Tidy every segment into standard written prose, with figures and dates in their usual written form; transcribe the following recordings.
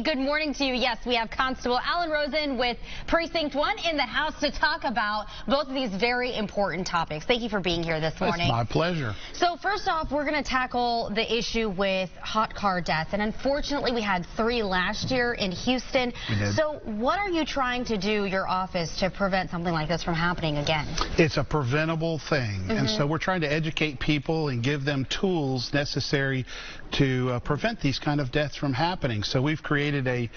good morning to you. Yes, we have Constable Rosen with Precinct 1 in the house to talk about both of these very important topics. Thank you for being here this morning. It's my pleasure. So first off, we're going to tackle the issue with hot car deaths. And unfortunately, we had 3 last year in Houston. We did. So what are you trying to do, your office, to prevent something like this from happening again? It's a preventable thing. And so we're trying to educate people and give them tools necessary to prevent these kind of deaths from happening. So we've created a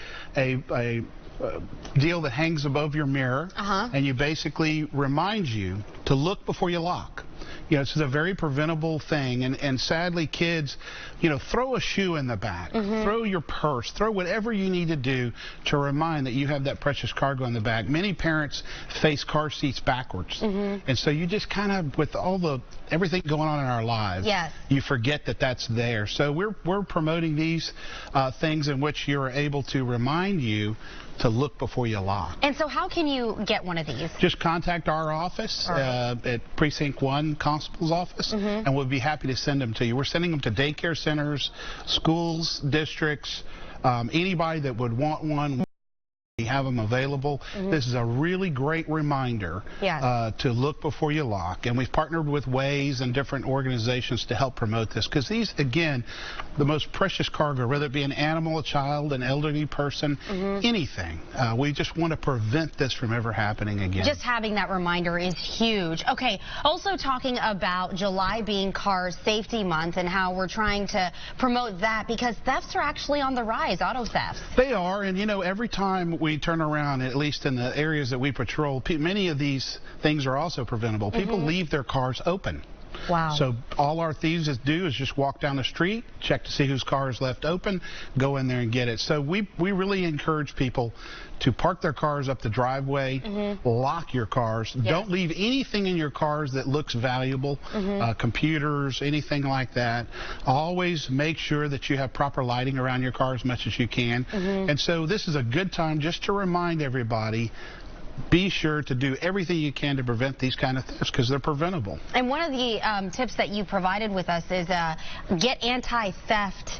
deal that hangs above your mirror, and you basically remind you to look before you lock. You know, it's a very preventable thing, and sadly, kids, you know, throw a shoe in the back, throw your purse, throw whatever you need to do to remind that you have that precious cargo in the back. Many parents face car seats backwards, and so you just kind of, with everything going on in our lives, you forget that that's there. So we're promoting these things in which you're able to remind you to look before you lock. And so how can you get one of these? Just contact our office at Precinct 1 Constable's office, and we'll be happy to send them to you. We're sending them to daycare centers, schools, districts, anybody that would want one. We have them available. This is a really great reminder to look before you lock, and we've partnered with Waze and different organizations to help promote this, because these, again, the most precious cargo, whether it be an animal, a child, an elderly person, anything. We just want to prevent this from ever happening again. Just having that reminder is huge. Okay, also talking about July being Car Safety Month and how we're trying to promote that, because thefts are actually on the rise, auto thefts. They are, and you know, every time we turn around, at least in the areas that we patrol, many of these things are also preventable. People leave their cars open. Wow. So all our thieves do is just walk down the street, check to see whose car is left open, go in there and get it. So we really encourage people to park their cars up the driveway, lock your cars. Don't leave anything in your cars that looks valuable, computers, anything like that. Always make sure that you have proper lighting around your car as much as you can. And so this is a good time just to remind everybody, be sure to do everything you can to prevent these kind of thefts, because they're preventable. And one of the tips that you provided with us is get anti-theft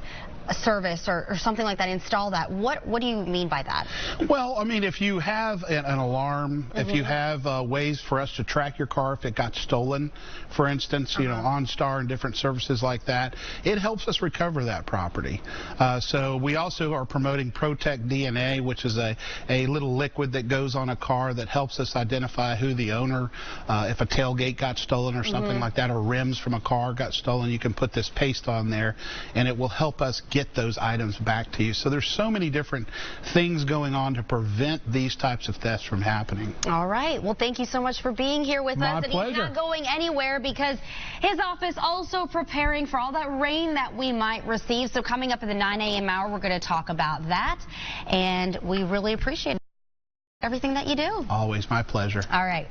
service or something like that, install that. What do you mean by that? Well, I mean, if you have an alarm, if you have ways for us to track your car if it got stolen, for instance, you know, OnStar and different services like that, it helps us recover that property. So we also are promoting Protect DNA, which is a little liquid that goes on a car that helps us identify who the owner, if a tailgate got stolen or something like that, or rims from a car got stolen, you can put this paste on there and it will help us get those items back to you. So there's so many different things going on to prevent these types of thefts from happening. All right. Well, thank you so much for being here with us. And he's not going anywhere because his office also preparing for all that rain that we might receive. So coming up at the 9 a.m. hour, we're going to talk about that. And we really appreciate everything that you do. Always my pleasure. All right.